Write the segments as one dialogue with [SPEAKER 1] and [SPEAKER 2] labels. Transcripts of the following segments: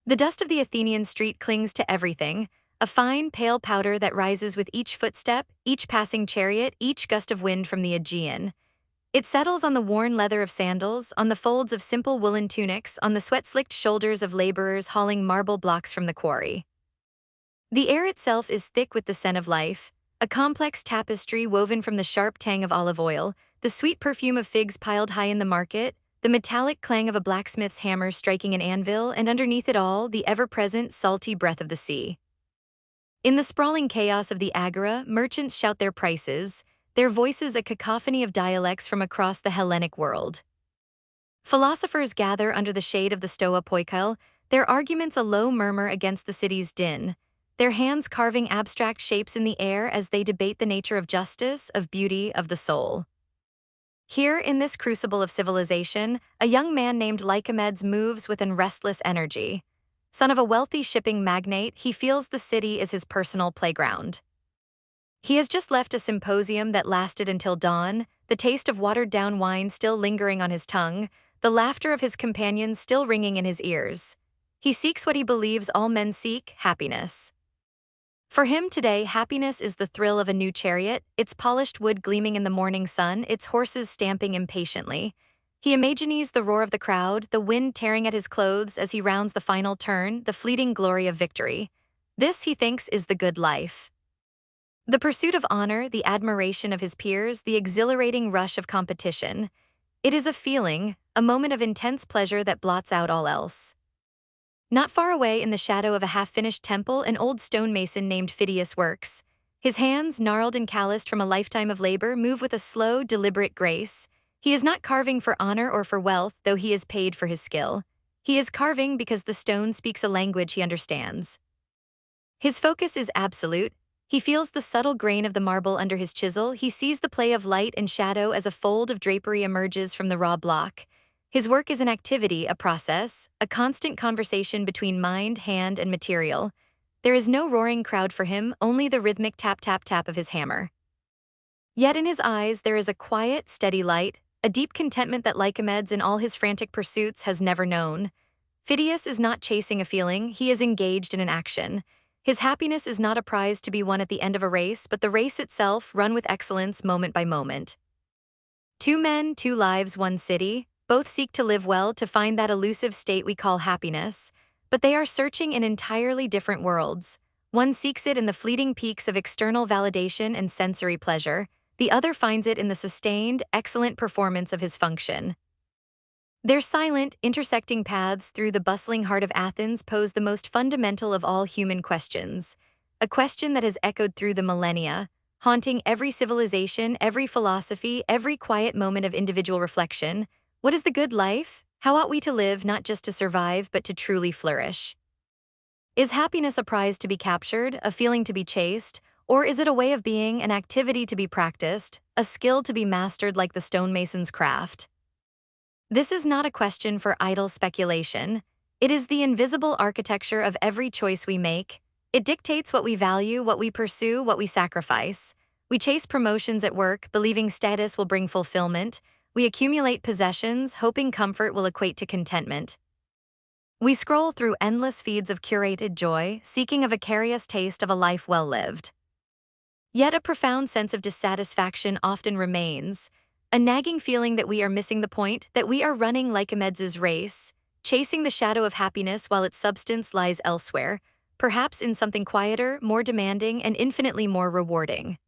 [SPEAKER 1] The dust of the Athenian street clings to everything, a fine, pale powder that rises with each footstep, each passing chariot, each gust of wind from the Aegean. It settles on the worn leather of sandals, on the folds of simple woolen tunics, on the sweat-slicked shoulders of laborers hauling marble blocks from the quarry. The air itself is thick with the scent of life, a complex tapestry woven from the sharp tang of olive oil, the sweet perfume of figs piled high in the market, the metallic clang of a blacksmith's hammer striking an anvil, and underneath it all, the ever-present salty breath of the sea. In the sprawling chaos of the agora, merchants shout their prices, their voices a cacophony of dialects from across the Hellenic world. Philosophers gather under the shade of the Stoa Poikile, their arguments a low murmur against the city's din, their hands carving abstract shapes in the air as they debate the nature of justice, of beauty, of the soul. Here, in this crucible of civilization, a young man named Lycomedes moves with an restless energy. Son of a wealthy shipping magnate, he feels the city is his personal playground. He has just left a symposium that lasted until dawn, the taste of watered-down wine still lingering on his tongue, the laughter of his companions still ringing in his ears. He seeks what he believes all men seek, happiness. For him today, happiness is the thrill of a new chariot, its polished wood gleaming in the morning sun, its horses stamping impatiently. He imagines the roar of the crowd, the wind tearing at his clothes as he rounds the final turn, the fleeting glory of victory. This, he thinks, is the good life. The pursuit of honor, the admiration of his peers, the exhilarating rush of competition. It is a feeling, a moment of intense pleasure that blots out all else. Not far away in the shadow of a half-finished temple, an old stonemason named Phidias works. His hands, gnarled and calloused from a lifetime of labor, move with a slow, deliberate grace. He is not carving for honor or for wealth, though he is paid for his skill. He is carving because the stone speaks a language he understands. His focus is absolute. He feels the subtle grain of the marble under his chisel. He sees the play of light and shadow as a fold of drapery emerges from the raw block. His work is an activity, a process, a constant conversation between mind, hand, and material. There is no roaring crowd for him, only the rhythmic tap-tap-tap of his hammer. Yet in his eyes there is a quiet, steady light, a deep contentment that Lycomedes in all his frantic pursuits has never known. Phidias is not chasing a feeling, he is engaged in an action. His happiness is not a prize to be won at the end of a race, but the race itself, run with excellence moment by moment. Two men, two lives, one city. Both seek to live well, to find that elusive state we call happiness, but they are searching in entirely different worlds. One seeks it in the fleeting peaks of external validation and sensory pleasure, the other finds it in the sustained, excellent performance of his function. Their silent, intersecting paths through the bustling heart of Athens pose the most fundamental of all human questions, a question that has echoed through the millennia, haunting every civilization, every philosophy, every quiet moment of individual reflection. What is the good life? How ought we to live, not just to survive, but to truly flourish? Is happiness a prize to be captured, a feeling to be chased, or is it a way of being, an activity to be practiced, a skill to be mastered like the stonemason's craft? This is not a question for idle speculation. It is the invisible architecture of every choice we make. It dictates what we value, what we pursue, what we sacrifice. We chase promotions at work, believing status will bring fulfillment. We accumulate possessions, hoping comfort will equate to contentment. We scroll through endless feeds of curated joy, seeking a vicarious taste of a life well lived. Yet a profound sense of dissatisfaction often remains, a nagging feeling that we are missing the point, that we are running Lycomedes' race, chasing the shadow of happiness while its substance lies elsewhere, perhaps in something quieter, more demanding, and infinitely more rewarding.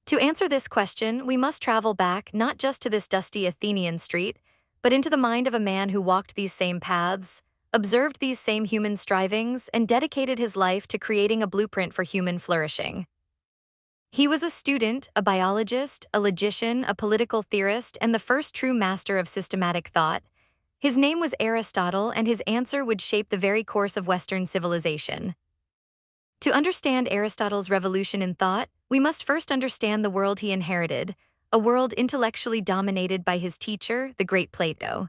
[SPEAKER 1] To answer this question, we must travel back not just to this dusty Athenian street, but into the mind of a man who walked these same paths, observed these same human strivings, and dedicated his life to creating a blueprint for human flourishing. He was a student, a biologist, a logician, a political theorist, and the first true master of systematic thought. His name was Aristotle, and his answer would shape the very course of Western civilization. To understand Aristotle's revolution in thought, we must first understand the world he inherited, a world intellectually dominated by his teacher, the great Plato.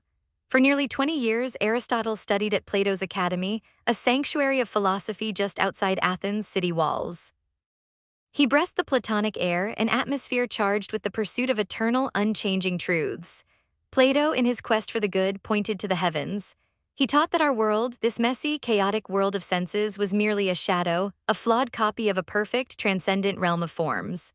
[SPEAKER 1] For nearly 20 years, Aristotle studied at Plato's Academy, a sanctuary of philosophy just outside Athens' city walls. He breathed the Platonic air, an atmosphere charged with the pursuit of eternal, unchanging truths. Plato, in his quest for the good, pointed to the heavens. He taught that our world, this messy, chaotic world of senses, was merely a shadow, a flawed copy of a perfect, transcendent realm of forms.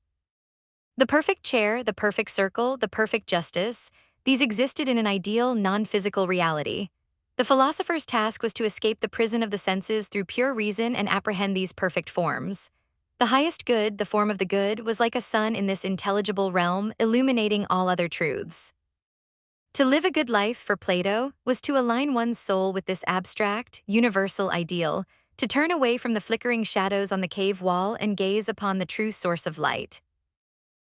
[SPEAKER 1] The perfect chair, the perfect circle, the perfect justice, these existed in an ideal, non-physical reality. The philosopher's task was to escape the prison of the senses through pure reason and apprehend these perfect forms. The highest good, the form of the good, was like a sun in this intelligible realm, illuminating all other truths. To live a good life, for Plato, was to align one's soul with this abstract, universal ideal, to turn away from the flickering shadows on the cave wall and gaze upon the true source of light.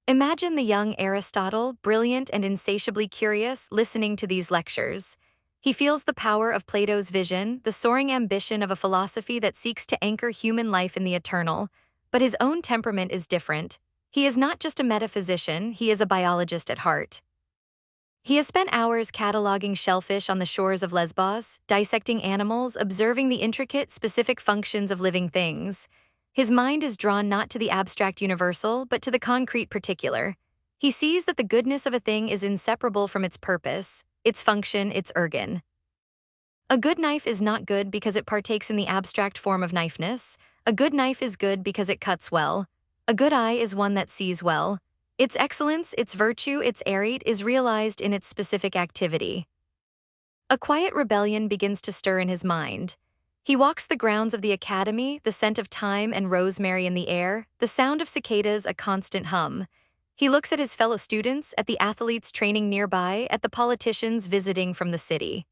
[SPEAKER 1] Imagine the young Aristotle, brilliant and insatiably curious, listening to these lectures. He feels the power of Plato's vision, the soaring ambition of a philosophy that seeks to anchor human life in the eternal, but his own temperament is different. He is not just a metaphysician, he is a biologist at heart. He has spent hours cataloging shellfish on the shores of Lesbos, dissecting animals, observing the intricate, specific functions of living things. His mind is drawn not to the abstract universal, but to the concrete particular. He sees that the goodness of a thing is inseparable from its purpose, its function, its ergon. A good knife is not good because it partakes in the abstract form of knifeness. A good knife is good because it cuts well. A good eye is one that sees well. Its excellence, its virtue, its arete is realized in its specific activity. A quiet rebellion begins to stir in his mind. He walks the grounds of the academy, the scent of thyme and rosemary in the air, the sound of cicadas a constant hum. He looks at his fellow students, at the athletes training nearby, at the politicians visiting from the city.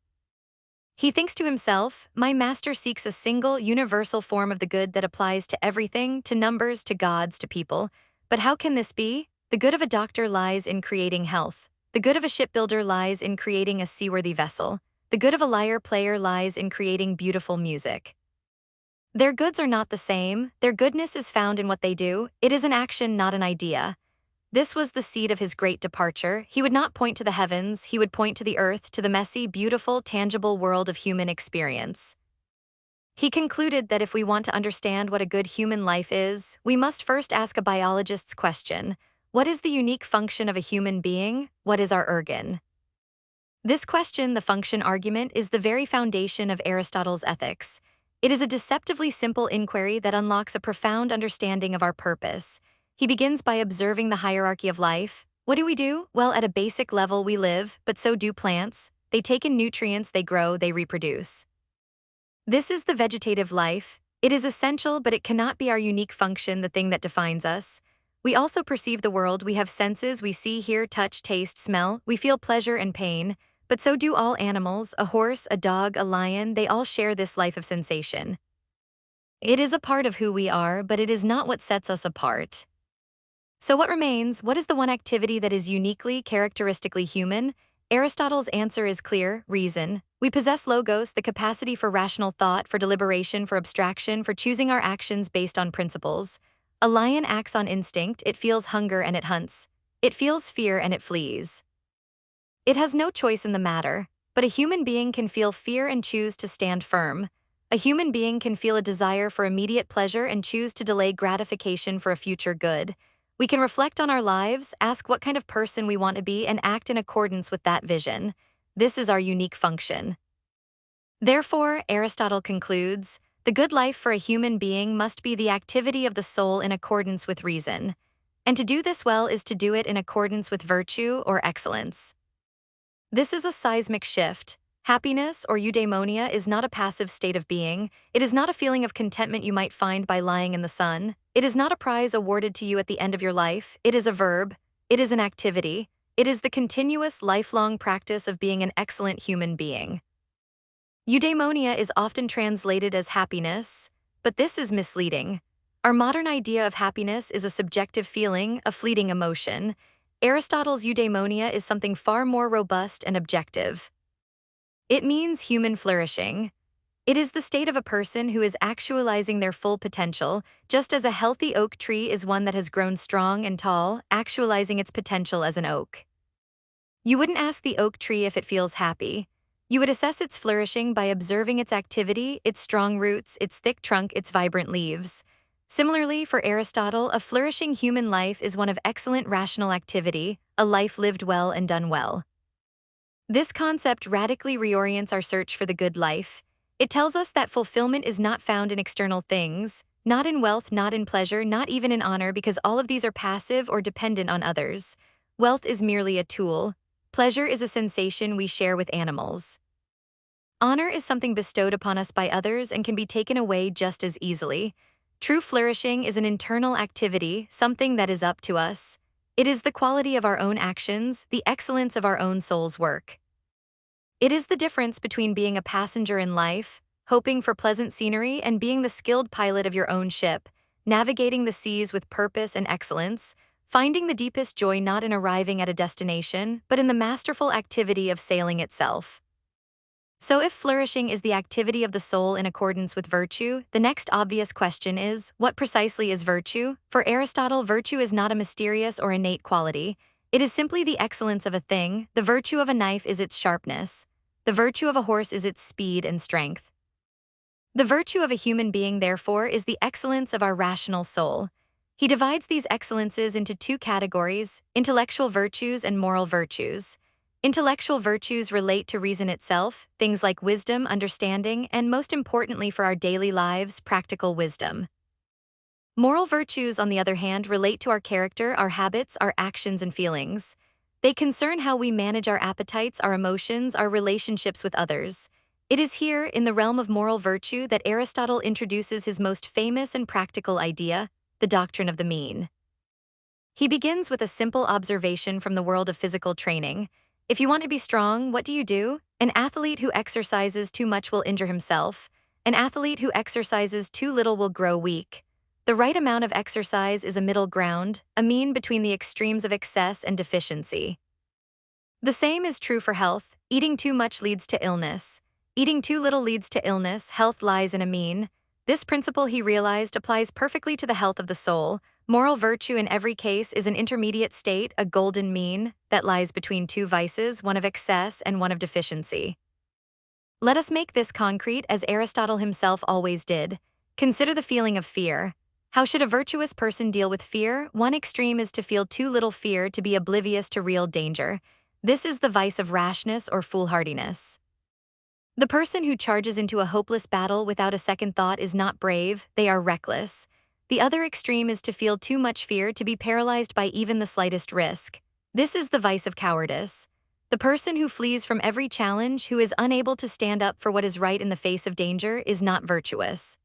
[SPEAKER 1] He thinks to himself, my master seeks a single, universal form of the good that applies to everything, to numbers, to gods, to people. But how can this be? The good of a doctor lies in creating health. The good of a shipbuilder lies in creating a seaworthy vessel. The good of a lyre player lies in creating beautiful music. Their goods are not the same. Their goodness is found in what they do. It is an action, not an idea. This was the seed of his great departure. He would not point to the heavens, he would point to the earth, to the messy, beautiful, tangible world of human experience. He concluded that if we want to understand what a good human life is, we must first ask a biologist's question. What is the unique function of a human being? What is our ergon? This question, the function argument, is the very foundation of Aristotle's ethics. It is a deceptively simple inquiry that unlocks a profound understanding of our purpose. He begins by observing the hierarchy of life. What do we do? Well, at a basic level, we live, but so do plants. They take in nutrients, they grow, they reproduce. This is the vegetative life. It is essential, but it cannot be our unique function, the thing that defines us. We also perceive the world. We have senses. We see, hear, touch, taste, smell. We feel pleasure and pain. But so do all animals, a horse, a dog, a lion. They all share this life of sensation. It is a part of who we are, but it is not what sets us apart. So what remains? What is the one activity that is uniquely, characteristically human? Aristotle's answer is clear: reason. We possess logos, the capacity for rational thought, for deliberation, for abstraction, for choosing our actions based on principles. A lion acts on instinct, it feels hunger and it hunts. It feels fear and it flees. It has no choice in the matter, but a human being can feel fear and choose to stand firm. A human being can feel a desire for immediate pleasure and choose to delay gratification for a future good. We can reflect on our lives, ask what kind of person we want to be, and act in accordance with that vision. This is our unique function. Therefore, Aristotle concludes, the good life for a human being must be the activity of the soul in accordance with reason. And to do this well is to do it in accordance with virtue or excellence. This is a seismic shift. Happiness, or eudaimonia, is not a passive state of being. It is not a feeling of contentment you might find by lying in the sun. It is not a prize awarded to you at the end of your life. It is a verb. It is an activity. It is the continuous, lifelong practice of being an excellent human being. Eudaimonia is often translated as happiness, but this is misleading. Our modern idea of happiness is a subjective feeling, a fleeting emotion. Aristotle's eudaimonia is something far more robust and objective. It means human flourishing. It is the state of a person who is actualizing their full potential, just as a healthy oak tree is one that has grown strong and tall, actualizing its potential as an oak. You wouldn't ask the oak tree if it feels happy. You would assess its flourishing by observing its activity, its strong roots, its thick trunk, its vibrant leaves. Similarly, for Aristotle, a flourishing human life is one of excellent rational activity, a life lived well and done well. This concept radically reorients our search for the good life. It tells us that fulfillment is not found in external things, not in wealth, not in pleasure, not even in honor, because all of these are passive or dependent on others. Wealth is merely a tool. Pleasure is a sensation we share with animals. Honor is something bestowed upon us by others and can be taken away just as easily. True flourishing is an internal activity, something that is up to us. It is the quality of our own actions, the excellence of our own soul's work. It is the difference between being a passenger in life, hoping for pleasant scenery, and being the skilled pilot of your own ship, navigating the seas with purpose and excellence, finding the deepest joy not in arriving at a destination, but in the masterful activity of sailing itself. So, if flourishing is the activity of the soul in accordance with virtue, the next obvious question is, what precisely is virtue? For Aristotle, virtue is not a mysterious or innate quality. It is simply the excellence of a thing. The virtue of a knife is its sharpness. The virtue of a horse is its speed and strength. The virtue of a human being, therefore, is the excellence of our rational soul. He divides these excellences into two categories: intellectual virtues and moral virtues. Intellectual virtues relate to reason itself, things like wisdom, understanding, and most importantly for our daily lives, practical wisdom. Moral virtues, on the other hand, relate to our character, our habits, our actions, and feelings. They concern how we manage our appetites, our emotions, our relationships with others. It is here, in the realm of moral virtue, that Aristotle introduces his most famous and practical idea, the doctrine of the mean. He begins with a simple observation from the world of physical training. If you want to be strong, what do? An athlete who exercises too much will injure himself. An athlete who exercises too little will grow weak. The right amount of exercise is a middle ground, a mean between the extremes of excess and deficiency. The same is true for health. Eating too much leads to illness. Eating too little leads to illness. Health lies in a mean. This principle, he realized, applies perfectly to the health of the soul. Moral virtue in every case is an intermediate state, a golden mean, that lies between two vices, one of excess and one of deficiency. Let us make this concrete, as Aristotle himself always did. Consider the feeling of fear. How should a virtuous person deal with fear? One extreme is to feel too little fear, to be oblivious to real danger. This is the vice of rashness or foolhardiness. The person who charges into a hopeless battle without a second thought is not brave, they are reckless. The other extreme is to feel too much fear, to be paralyzed by even the slightest risk. This is the vice of cowardice. The person who flees from every challenge, who is unable to stand up for what is right in the face of danger, is not virtuous.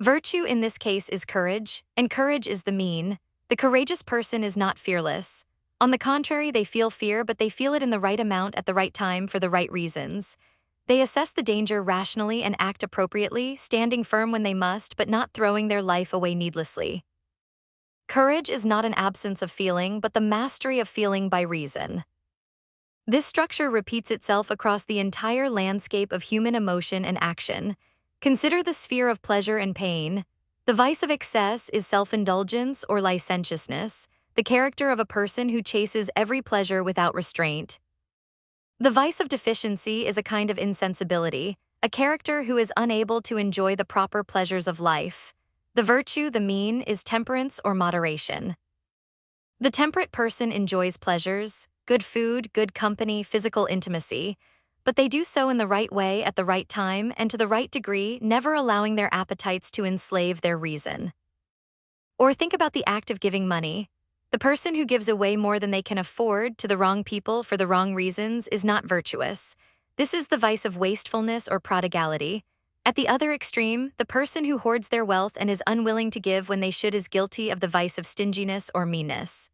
[SPEAKER 1] Virtue in this case is courage, and courage is the mean. The courageous person is not fearless. On the contrary, they feel fear, but they feel it in the right amount at the right time for the right reasons. They assess the danger rationally and act appropriately, standing firm when they must, but not throwing their life away needlessly. Courage is not an absence of feeling, but the mastery of feeling by reason. This structure repeats itself across the entire landscape of human emotion and action. Consider the sphere of pleasure and pain. The vice of excess is self-indulgence or licentiousness, the character of a person who chases every pleasure without restraint. The vice of deficiency is a kind of insensibility, a character who is unable to enjoy the proper pleasures of life. The virtue, the mean, is temperance or moderation. The temperate person enjoys pleasures, good food, good company, physical intimacy, but they do so in the right way at the right time and to the right degree, never allowing their appetites to enslave their reason. Or think about the act of giving money. The person who gives away more than they can afford to the wrong people for the wrong reasons is not virtuous. This is the vice of wastefulness or prodigality. At the other extreme, the person who hoards their wealth and is unwilling to give when they should is guilty of the vice of stinginess or meanness.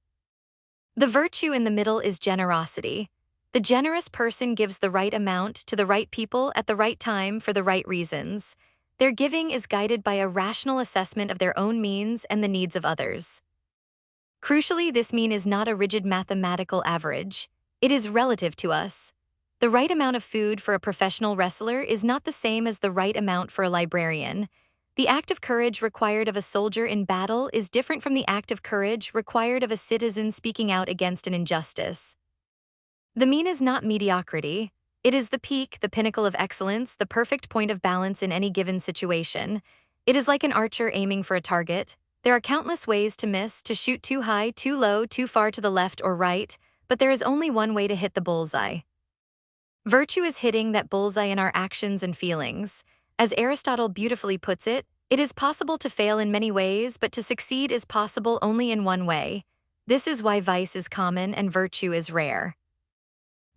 [SPEAKER 1] The virtue in the middle is generosity. The generous person gives the right amount to the right people at the right time for the right reasons. Their giving is guided by a rational assessment of their own means and the needs of others. Crucially, this mean is not a rigid mathematical average. It is relative to us. The right amount of food for a professional wrestler is not the same as the right amount for a librarian. The act of courage required of a soldier in battle is different from the act of courage required of a citizen speaking out against an injustice. The mean is not mediocrity. It is the peak, the pinnacle of excellence, the perfect point of balance in any given situation. It is like an archer aiming for a target. There are countless ways to miss, to shoot too high, too low, too far to the left or right, but there is only one way to hit the bullseye. Virtue is hitting that bullseye in our actions and feelings. As Aristotle beautifully puts it, it is possible to fail in many ways, but to succeed is possible only in one way. This is why vice is common and virtue is rare.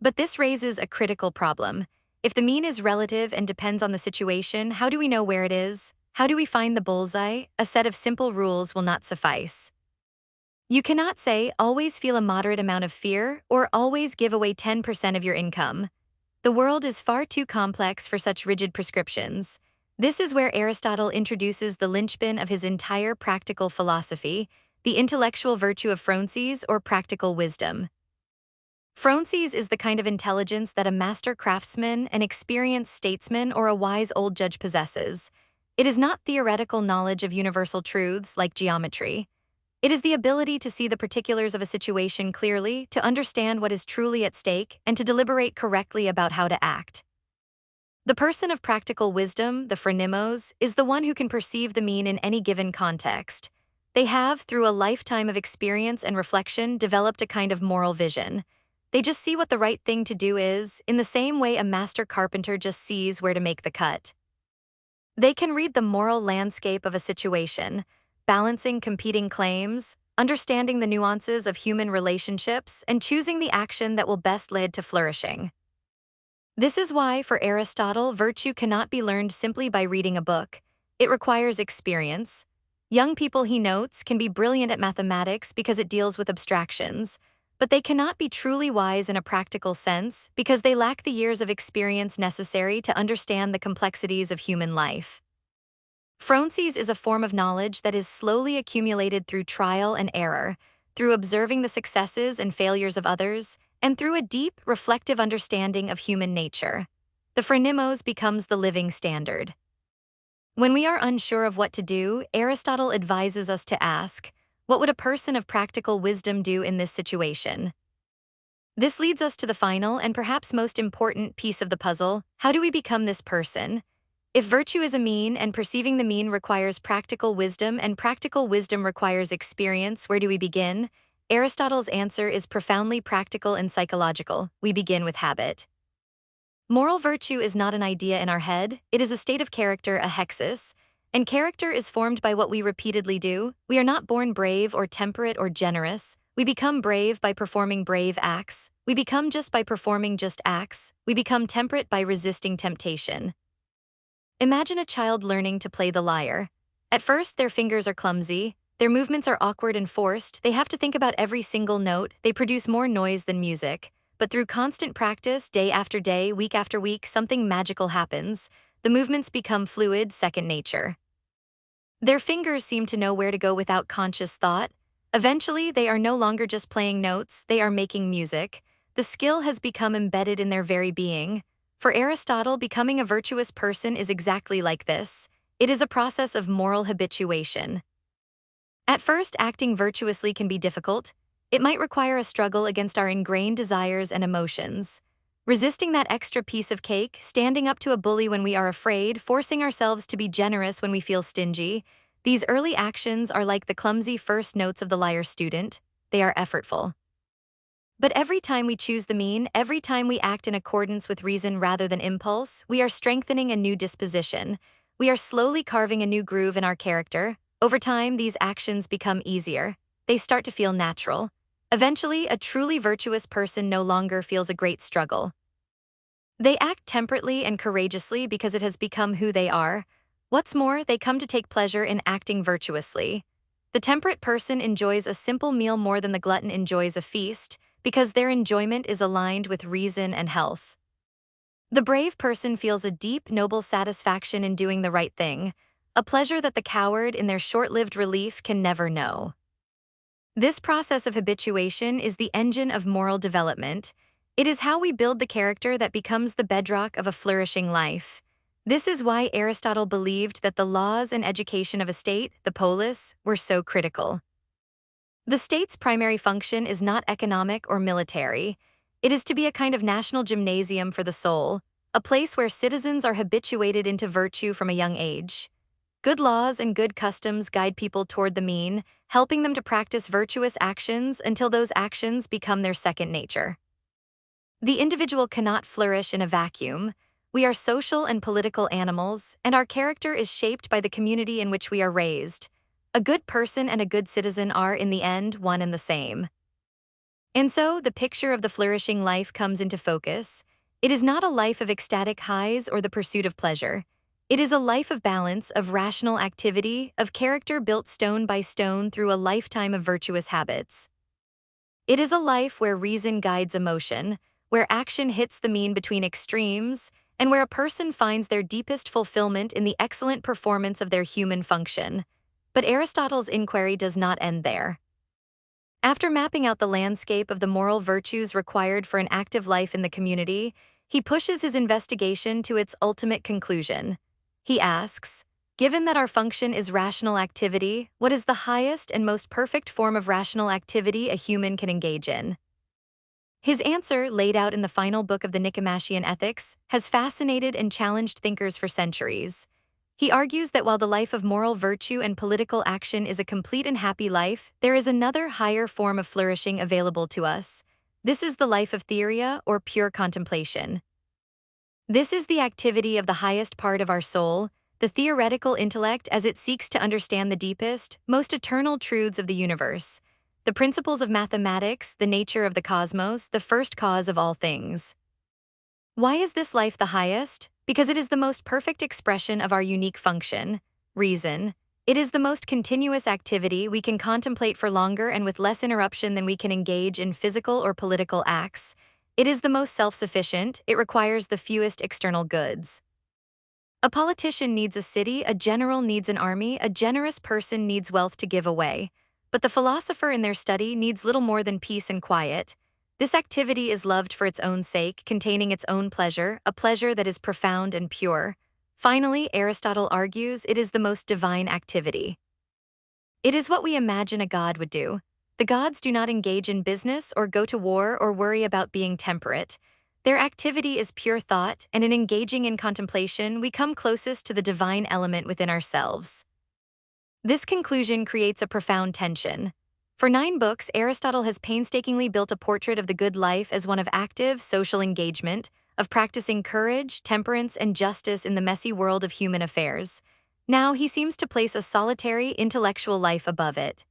[SPEAKER 1] But this raises a critical problem. If the mean is relative and depends on the situation, how do we know where it is? How do we find the bullseye? A set of simple rules will not suffice. You cannot say, always feel a moderate amount of fear, or always give away 10% of your income. The world is far too complex for such rigid prescriptions. This is where Aristotle introduces the linchpin of his entire practical philosophy, the intellectual virtue of Phronesis or practical wisdom. Phronesis is the kind of intelligence that a master craftsman, an experienced statesman, or a wise old judge possesses. It is not theoretical knowledge of universal truths like geometry. It is the ability to see the particulars of a situation clearly, to understand what is truly at stake, and to deliberate correctly about how to act. The person of practical wisdom, the phronimos, is the one who can perceive the mean in any given context. They have, through a lifetime of experience and reflection, developed a kind of moral vision. They just see what the right thing to do is, in the same way a master carpenter just sees where to make the cut. They can read the moral landscape of a situation, balancing competing claims, understanding the nuances of human relationships, and choosing the action that will best lead to flourishing. This is why, for Aristotle, virtue cannot be learned simply by reading a book. It requires experience. Young people, he notes, can be brilliant at mathematics because it deals with abstractions, but they cannot be truly wise in a practical sense because they lack the years of experience necessary to understand the complexities of human life. Phronesis is a form of knowledge that is slowly accumulated through trial and error, through observing the successes and failures of others, and through a deep, reflective understanding of human nature. The phronimos becomes the living standard. When we are unsure of what to do, Aristotle advises us to ask, what would a person of practical wisdom do in this situation? This leads us to the final and perhaps most important piece of the puzzle: how do we become this person? If virtue is a mean and perceiving the mean requires practical wisdom and practical wisdom requires experience, where do we begin? Aristotle's answer is profoundly practical and psychological. We begin with habit. Moral virtue is not an idea in our head, it is a state of character, a hexis, and character is formed by what we repeatedly do. We are not born brave or temperate or generous. We become brave by performing brave acts. We become just by performing just acts. We become temperate by resisting temptation. Imagine a child learning to play the lyre. At first, their fingers are clumsy, their movements are awkward and forced, they have to think about every single note, they produce more noise than music. But through constant practice, day after day, week after week, something magical happens. The movements become fluid, second nature. Their fingers seem to know where to go without conscious thought. Eventually, they are no longer just playing notes, they are making music. The skill has become embedded in their very being. For Aristotle, becoming a virtuous person is exactly like this. It is a process of moral habituation. At first, acting virtuously can be difficult. It might require a struggle against our ingrained desires and emotions. Resisting that extra piece of cake, standing up to a bully when we are afraid, forcing ourselves to be generous when we feel stingy. These early actions are like the clumsy first notes of the lyre student. They are effortful. But every time we choose the mean, every time we act in accordance with reason rather than impulse, we are strengthening a new disposition. We are slowly carving a new groove in our character. Over time, these actions become easier. They start to feel natural. Eventually, a truly virtuous person no longer feels a great struggle. They act temperately and courageously because it has become who they are. What's more, they come to take pleasure in acting virtuously. The temperate person enjoys a simple meal more than the glutton enjoys a feast, because their enjoyment is aligned with reason and health. The brave person feels a deep, noble satisfaction in doing the right thing, a pleasure that the coward, in their short-lived relief, can never know. This process of habituation is the engine of moral development. It is how we build the character that becomes the bedrock of a flourishing life. This is why Aristotle believed that the laws and education of a state, the polis, were so critical. The state's primary function is not economic or military. It is to be a kind of national gymnasium for the soul, a place where citizens are habituated into virtue from a young age. Good laws and good customs guide people toward the mean, helping them to practice virtuous actions until those actions become their second nature. The individual cannot flourish in a vacuum. We are social and political animals, and our character is shaped by the community in which we are raised. A good person and a good citizen are, in the end, one and the same. And so, the picture of the flourishing life comes into focus. It is not a life of ecstatic highs or the pursuit of pleasure. It is a life of balance, of rational activity, of character built stone by stone through a lifetime of virtuous habits. It is a life where reason guides emotion, where action hits the mean between extremes, and where a person finds their deepest fulfillment in the excellent performance of their human function. But Aristotle's inquiry does not end there. After mapping out the landscape of the moral virtues required for an active life in the community, he pushes his investigation to its ultimate conclusion. He asks, given that our function is rational activity, what is the highest and most perfect form of rational activity a human can engage in? His answer, laid out in the final book of the Nicomachean Ethics, has fascinated and challenged thinkers for centuries. He argues that while the life of moral virtue and political action is a complete and happy life, there is another higher form of flourishing available to us. This is the life of theoria, or pure contemplation. This is the activity of the highest part of our soul, the theoretical intellect as it seeks to understand the deepest, most eternal truths of the universe, the principles of mathematics, the nature of the cosmos, the first cause of all things. Why is this life the highest? Because it is the most perfect expression of our unique function, reason. It is the most continuous activity we can contemplate for longer and with less interruption than we can engage in physical or political acts. It is the most self-sufficient, it requires the fewest external goods. A politician needs a city, a general needs an army, a generous person needs wealth to give away. But the philosopher in their study needs little more than peace and quiet. This activity is loved for its own sake, containing its own pleasure, a pleasure that is profound and pure. Finally, Aristotle argues it is the most divine activity. It is what we imagine a god would do. The gods do not engage in business or go to war or worry about being temperate. Their activity is pure thought, and in engaging in contemplation, we come closest to the divine element within ourselves. This conclusion creates a profound tension. For 9 books, Aristotle has painstakingly built a portrait of the good life as one of active social engagement, of practicing courage, temperance, and justice in the messy world of human affairs. Now he seems to place a solitary, intellectual life above it.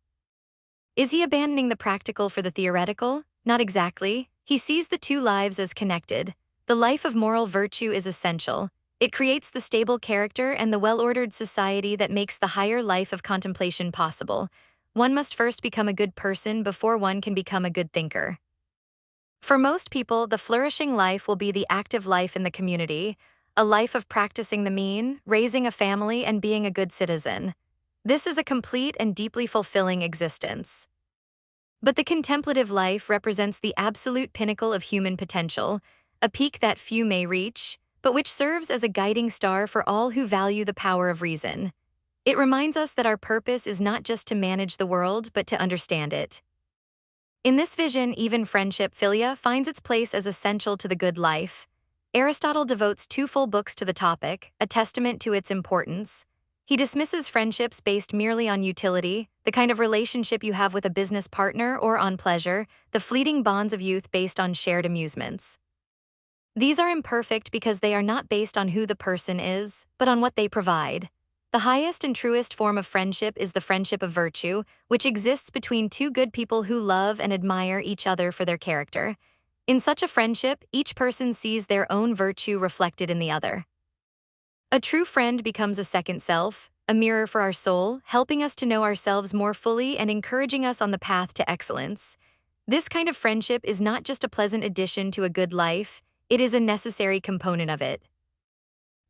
[SPEAKER 1] Is he abandoning the practical for the theoretical? Not exactly. He sees the two lives as connected. The life of moral virtue is essential. It creates the stable character and the well-ordered society that makes the higher life of contemplation possible. One must first become a good person before one can become a good thinker. For most people, the flourishing life will be the active life in the community, a life of practicing the mean, raising a family, and being a good citizen. This is a complete and deeply fulfilling existence. But the contemplative life represents the absolute pinnacle of human potential, a peak that few may reach, but which serves as a guiding star for all who value the power of reason. It reminds us that our purpose is not just to manage the world, but to understand it. In this vision, even friendship, Philia, finds its place as essential to the good life. Aristotle devotes 2 full books to the topic, a testament to its importance. He dismisses friendships based merely on utility, the kind of relationship you have with a business partner, or on pleasure, the fleeting bonds of youth based on shared amusements. These are imperfect because they are not based on who the person is, but on what they provide. The highest and truest form of friendship is the friendship of virtue, which exists between 2 good people who love and admire each other for their character. In such a friendship, each person sees their own virtue reflected in the other. A true friend becomes a second self, a mirror for our soul, helping us to know ourselves more fully and encouraging us on the path to excellence. This kind of friendship is not just a pleasant addition to a good life, it is a necessary component of it.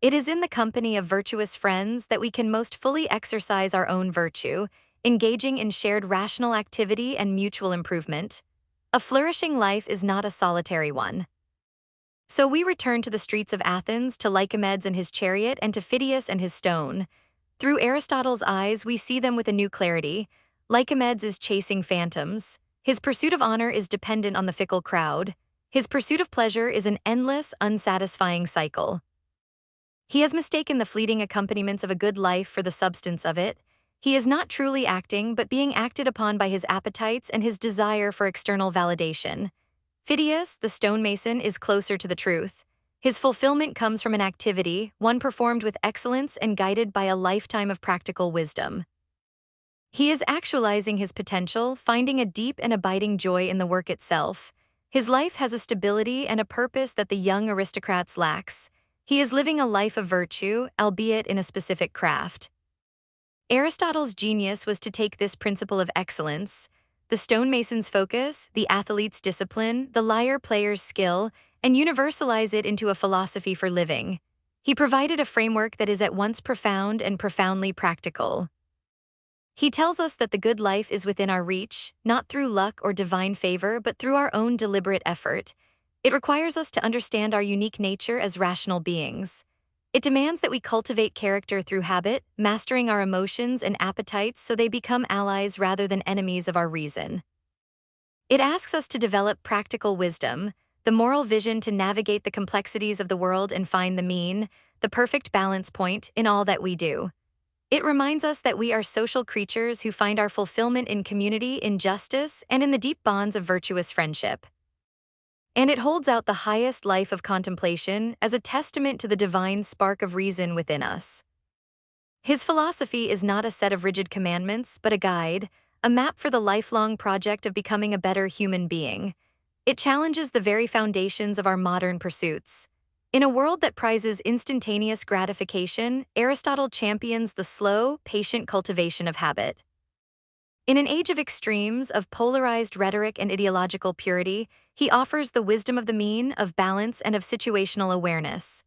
[SPEAKER 1] It is in the company of virtuous friends that we can most fully exercise our own virtue, engaging in shared rational activity and mutual improvement. A flourishing life is not a solitary one. So we return to the streets of Athens, to Lycomedes and his chariot, and to Phidias and his stone. Through Aristotle's eyes, we see them with a new clarity. Lycomedes is chasing phantoms. His pursuit of honor is dependent on the fickle crowd. His pursuit of pleasure is an endless, unsatisfying cycle. He has mistaken the fleeting accompaniments of a good life for the substance of it. He is not truly acting, but being acted upon by his appetites and his desire for external validation. Phidias, the stonemason, is closer to the truth. His fulfillment comes from an activity, one performed with excellence and guided by a lifetime of practical wisdom. He is actualizing his potential, finding a deep and abiding joy in the work itself. His life has a stability and a purpose that the young aristocrats lacks. He is living a life of virtue, albeit in a specific craft. Aristotle's genius was to take this principle of excellence, the stonemason's focus, the athlete's discipline, the lyre player's skill, and universalize it into a philosophy for living. He provided a framework that is at once profound and profoundly practical. He tells us that the good life is within our reach, not through luck or divine favor, but through our own deliberate effort. It requires us to understand our unique nature as rational beings. It demands that we cultivate character through habit, mastering our emotions and appetites so they become allies rather than enemies of our reason. It asks us to develop practical wisdom, the moral vision to navigate the complexities of the world and find the mean, the perfect balance point in all that we do. It reminds us that we are social creatures who find our fulfillment in community, in justice, and in the deep bonds of virtuous friendship. And it holds out the highest life of contemplation as a testament to the divine spark of reason within us. His philosophy is not a set of rigid commandments, but a guide, a map for the lifelong project of becoming a better human being. It challenges the very foundations of our modern pursuits. In a world that prizes instantaneous gratification, Aristotle champions the slow, patient cultivation of habit. In an age of extremes, of polarized rhetoric and ideological purity, he offers the wisdom of the mean, of balance, and of situational awareness.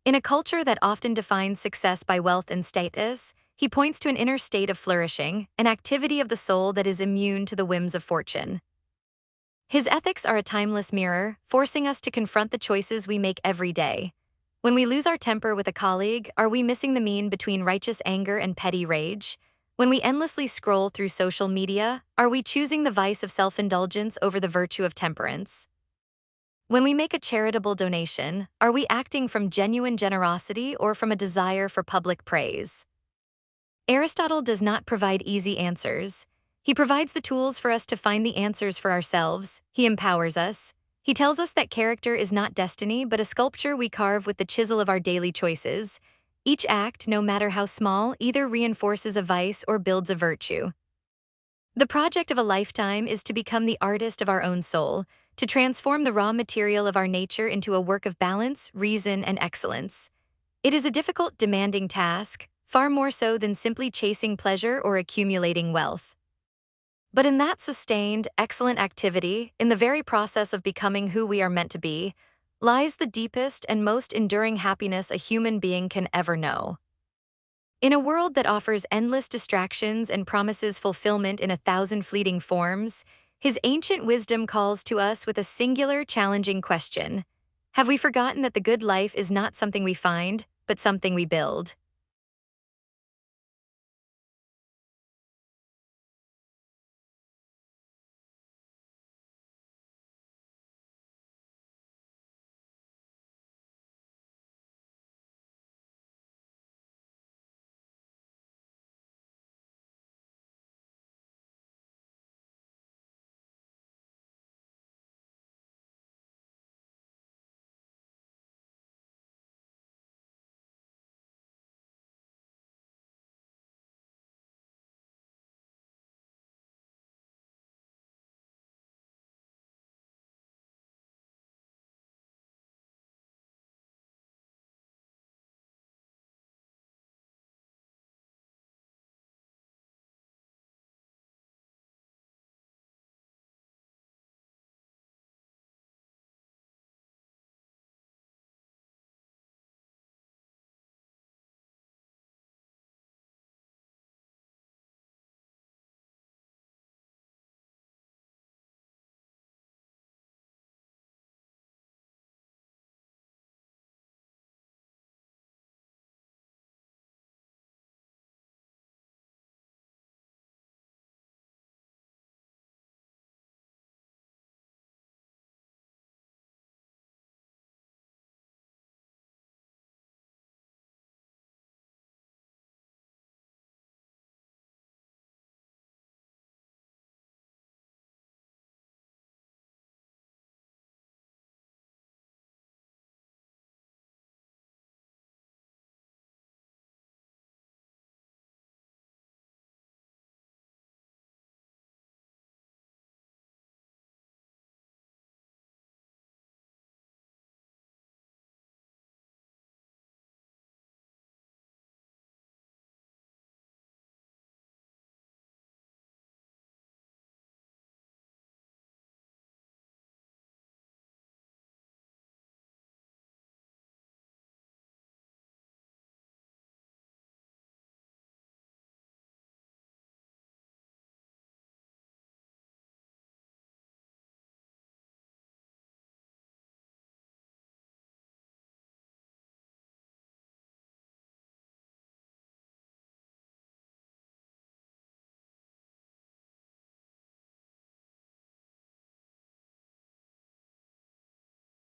[SPEAKER 1] In a culture that often defines success by wealth and status, he points to an inner state of flourishing, an activity of the soul that is immune to the whims of fortune. His ethics are a timeless mirror, forcing us to confront the choices we make every day. When we lose our temper with a colleague, are we missing the mean between righteous anger and petty rage? When we endlessly scroll through social media, are we choosing the vice of self-indulgence over the virtue of temperance? When we make a charitable donation, are we acting from genuine generosity or from a desire for public praise? Aristotle does not provide easy answers. He provides the tools for us to find the answers for ourselves. He empowers us. He tells us that character is not destiny, but a sculpture we carve with the chisel of our daily choices. Each act, no matter how small, either reinforces a vice or builds a virtue. The project of a lifetime is to become the artist of our own soul, to transform the raw material of our nature into a work of balance, reason, and excellence. It is a difficult, demanding task, far more so than simply chasing pleasure or accumulating wealth. But in that sustained, excellent activity, in the very process of becoming who we are meant to be, lies the deepest and most enduring happiness a human being can ever know. In a world that offers endless distractions and promises fulfillment in 1,000 fleeting forms, his ancient wisdom calls to us with a singular, challenging question. Have we forgotten that the good life is not something we find, but something we build?